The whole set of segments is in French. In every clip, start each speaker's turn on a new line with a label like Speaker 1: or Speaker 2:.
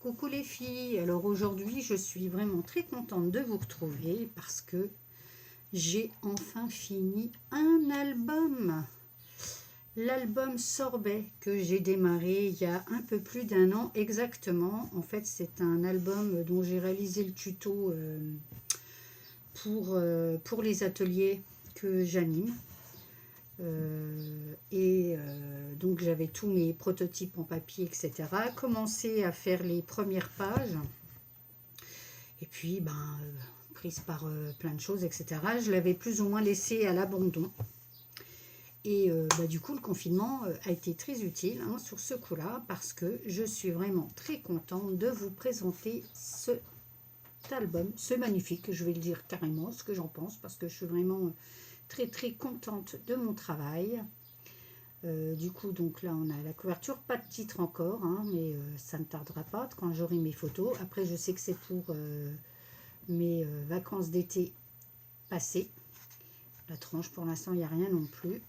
Speaker 1: Coucou les filles, alors aujourd'hui je suis vraiment très contente de vous retrouver parce que j'ai enfin fini un album. L'album Sorbet que j'ai démarré il y a un peu plus d'un an exactement. En fait c'est un album dont j'ai réalisé le tuto pour les ateliers que j'anime. Donc j'avais tous mes prototypes en papier, etc. Commencé à faire les premières pages. Et puis, prise par plein de choses, etc., je l'avais plus ou moins laissé à l'abandon. Et du coup, le confinement a été très utile sur ce coup-là, parce que je suis vraiment très contente de vous présenter cet album, ce magnifique, je vais le dire carrément, ce que j'en pense, parce que je suis vraiment très très contente de mon travail. Du coup, donc là, on a la couverture, pas de titre encore, mais ça ne tardera pas quand j'aurai mes photos. Après, je sais que c'est pour mes vacances d'été passées. La tranche, pour l'instant, il n'y a rien non plus.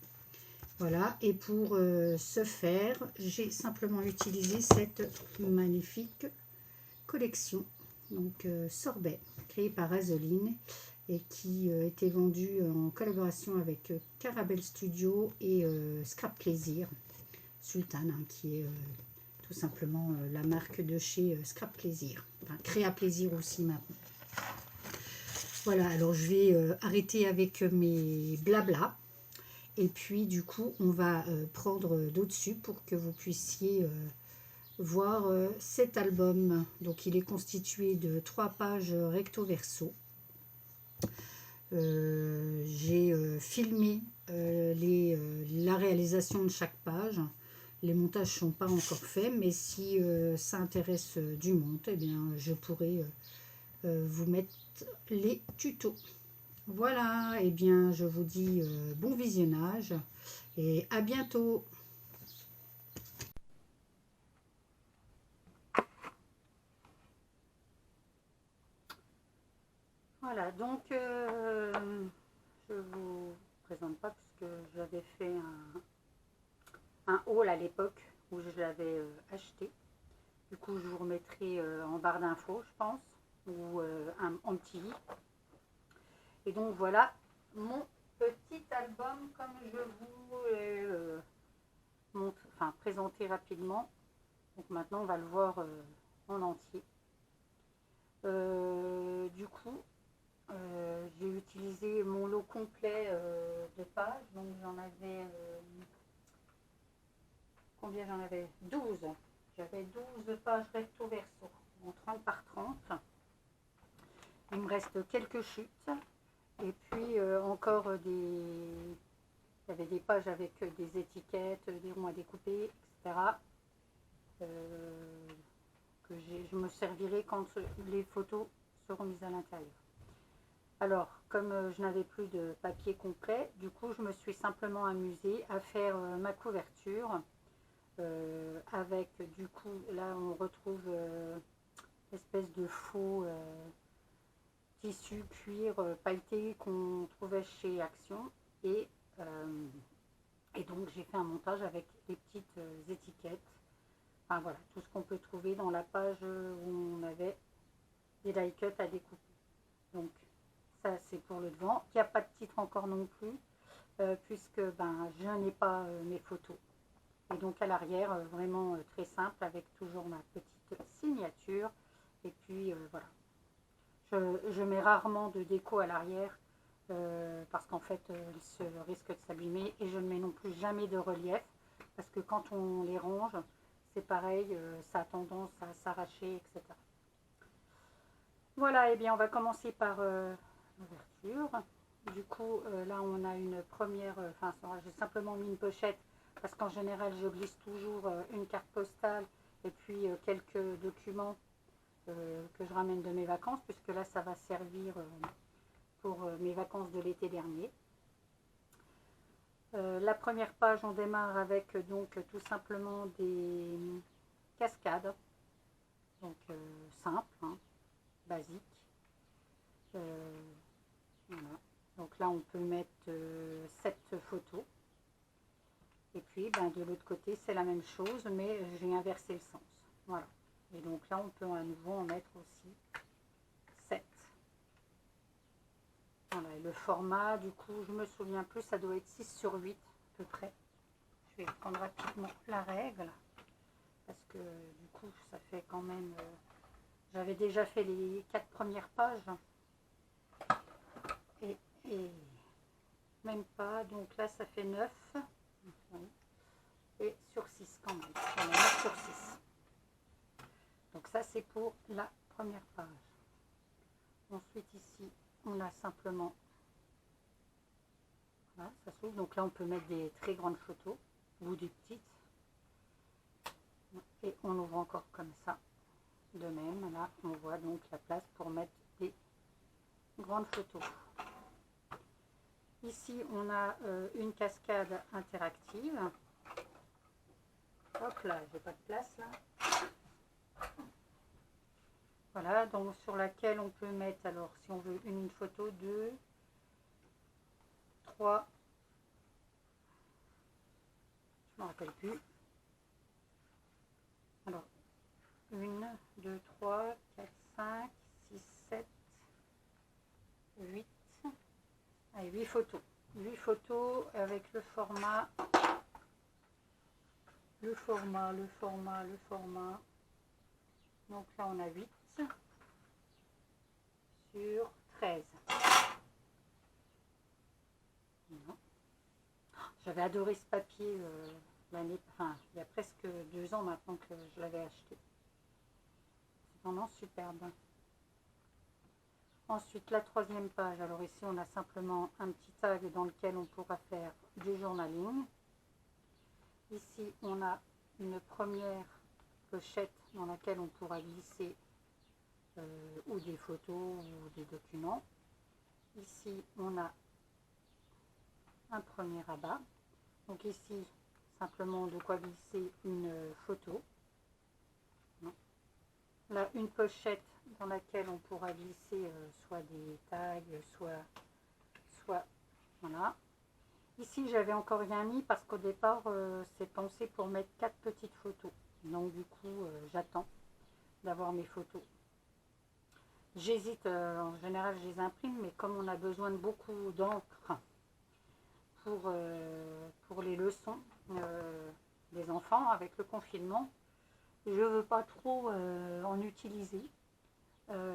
Speaker 1: Voilà, et pour ce faire, j'ai simplement utilisé cette magnifique collection, donc Sorbet, créée par Azoline, et qui était vendue en collaboration avec Carabel Studio et Scrap Plaisir, Sultan, qui est tout simplement la marque de chez Scrap Plaisir, enfin Créa Plaisir aussi maintenant. Voilà, alors je vais arrêter avec mes blabla. Et puis du coup, on va prendre d'au-dessus pour que vous puissiez voir cet album. Donc il est constitué de 3 pages recto-verso. J'ai filmé la réalisation de chaque page. Les montages ne sont pas encore faits, mais si ça intéresse du monde, eh bien, je pourrai vous mettre les tutos. Voilà, et bien je vous dis bon visionnage et à bientôt. Voilà, donc je vous présente pas puisque j'avais fait un haul à l'époque où je l'avais acheté. Du coup, je vous remettrai en barre d'infos, je pense, ou en petit i. Et donc voilà mon petit album comme je vous l'ai présenté rapidement. Donc maintenant, on va le voir en entier. Du coup, j'ai utilisé mon lot complet de pages. Donc j'en avais... combien j'en avais? 12. J'avais 12 pages recto verso, en 30 par 30. Il me reste quelques chutes. Et puis encore il y avait des pages avec des étiquettes, des ronds à découper, etc. Que je me servirai quand les photos seront mises à l'intérieur. Alors, comme je n'avais plus de papier complet, du coup, je me suis simplement amusée à faire ma couverture avec, du coup, là, on retrouve l'espèce de faux tissu cuir pailleté qu'on trouvait chez Action. Et donc, j'ai fait un montage avec les petites étiquettes. Enfin, voilà, tout ce qu'on peut trouver dans la page où on avait des die cuts à découper. Donc, ça, c'est pour le devant. Il n'y a pas de titre encore non plus, puisque je n'ai pas mes photos. Et donc, à l'arrière, vraiment très simple, avec toujours ma petite signature. Et puis, voilà. Je mets rarement de déco à l'arrière, parce qu'en fait, il se risque de s'abîmer. Et je ne mets non plus jamais de relief, parce que quand on les range, c'est pareil, ça a tendance à s'arracher, etc. Voilà, et bien on va commencer par l'ouverture. Du coup, là on a une première, j'ai simplement mis une pochette, parce qu'en général je glisse toujours une carte postale et puis quelques documents que je ramène de mes vacances, puisque là ça va servir pour mes vacances de l'été dernier. La première page, on démarre avec donc tout simplement des cascades, donc simple, basique. Voilà. Donc là, on peut mettre 7 photos. Et puis, de l'autre côté, c'est la même chose, mais j'ai inversé le sens. Voilà. Et donc là, on peut à nouveau en mettre aussi 7. Voilà, et le format, du coup, je me souviens plus, ça doit être 6 sur 8 à peu près. Je vais prendre rapidement la règle, parce que du coup, ça fait quand même... j'avais déjà fait les 4 premières pages. Et même pas, donc là, ça fait 9. Et sur 6 quand même. Voilà, 9 sur 6. Donc ça, c'est pour la première page. Ensuite, ici, on a simplement... Voilà, ça s'ouvre. Donc là, on peut mettre des très grandes photos ou des petites. Et on ouvre encore comme ça. De même, là, on voit donc la place pour mettre des grandes photos. Ici, on a une cascade interactive. Hop là, j'ai pas de place là. Voilà, donc sur laquelle on peut mettre, alors si on veut une photo, 2, 3, je ne me rappelle plus. Alors, 1, 2, 3, 4, 5, 6, 7, 8. Allez, 8 photos. 8 photos avec le format. Donc là, on a 8 sur 13. J'avais adoré ce papier l'année, enfin, il y a presque 2 ans maintenant que je l'avais acheté. C'est vraiment superbe. Ensuite, la troisième page. Alors ici, on a simplement un petit tag dans lequel on pourra faire du journaling. Ici, on a une première pochette dans laquelle on pourra glisser ou des photos ou des documents. Ici, on a un premier rabat. Donc ici, simplement de quoi glisser une photo. Là, une pochette dans laquelle on pourra glisser soit des tags, soit voilà. Ici, j'avais encore rien mis parce qu'au départ, c'est pensé pour mettre 4 petites photos. Donc du coup, j'attends d'avoir mes photos. J'hésite, en général, je les imprime, mais comme on a besoin de beaucoup d'encre pour les leçons des enfants avec le confinement, je ne veux pas trop en utiliser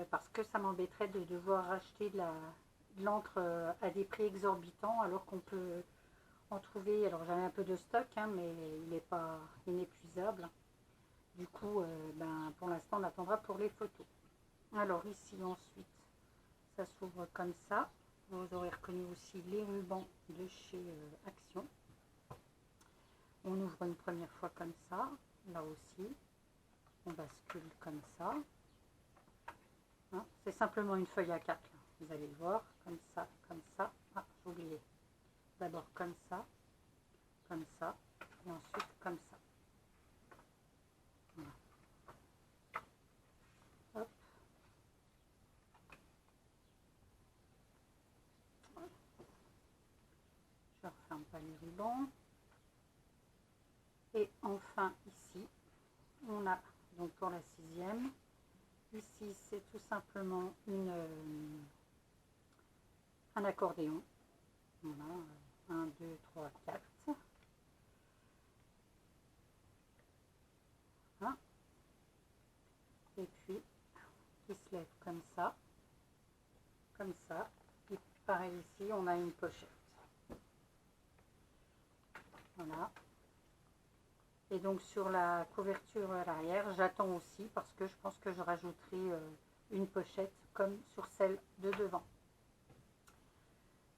Speaker 1: parce que ça m'embêterait de devoir acheter de l'encre à des prix exorbitants alors qu'on peut en trouver. Alors j'avais un peu de stock, hein, mais il n'est pas inépuisable. Du coup, pour l'instant, on attendra pour les photos. Alors ici, ensuite, ça s'ouvre comme ça. Vous aurez reconnu aussi les rubans de chez Action. On ouvre une première fois comme ça, là aussi. On bascule comme ça. Hein, c'est simplement une feuille A4, là. Vous allez le voir, comme ça, comme ça. Ah, j'ai oublié. D'abord comme ça, et ensuite comme ça. Voilà. Hop. Je ne referme pas les rubans. Et enfin ici, on a donc pour la 6e, ici c'est tout simplement un accordéon. Voilà, 1, 2, 3, 4. Voilà. Et puis qui se lève comme ça. Et pareil ici, on a une pochette. Voilà. Et donc sur la couverture à l'arrière, j'attends aussi parce que je pense que je rajouterai une pochette comme sur celle de devant.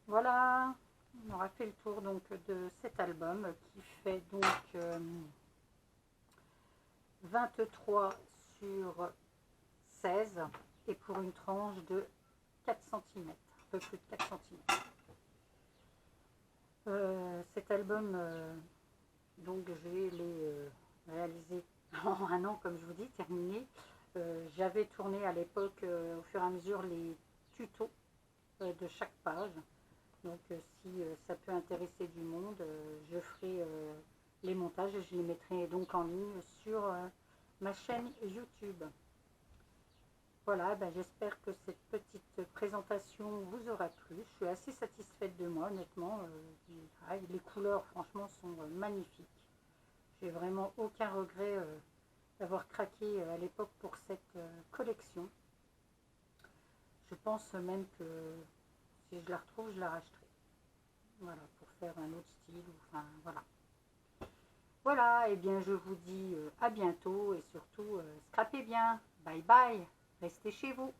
Speaker 1: Voilà, on aura fait le tour donc de cet album qui fait donc 23 sur 16 et pour une tranche de 4 cm, un peu plus de 4 cm. Cet album, donc je vais les réaliser en un an, comme je vous dis, terminé. J'avais tourné à l'époque, au fur et à mesure, les tutos de chaque page. Donc si ça peut intéresser du monde, je ferai les montages et je les mettrai donc en ligne sur ma chaîne YouTube. Voilà, ben, j'espère que cette petite présentation vous aura plu. Je suis assez satisfaite de moi, honnêtement. Les couleurs, franchement, sont magnifiques. J'ai vraiment aucun regret d'avoir craqué à l'époque pour cette collection. Je pense même que si je la retrouve, je la rachèterai. Voilà, pour faire un autre style. Enfin, voilà. Voilà, et bien je vous dis à bientôt et surtout, scrapez bien. Bye bye. Restez chez vous.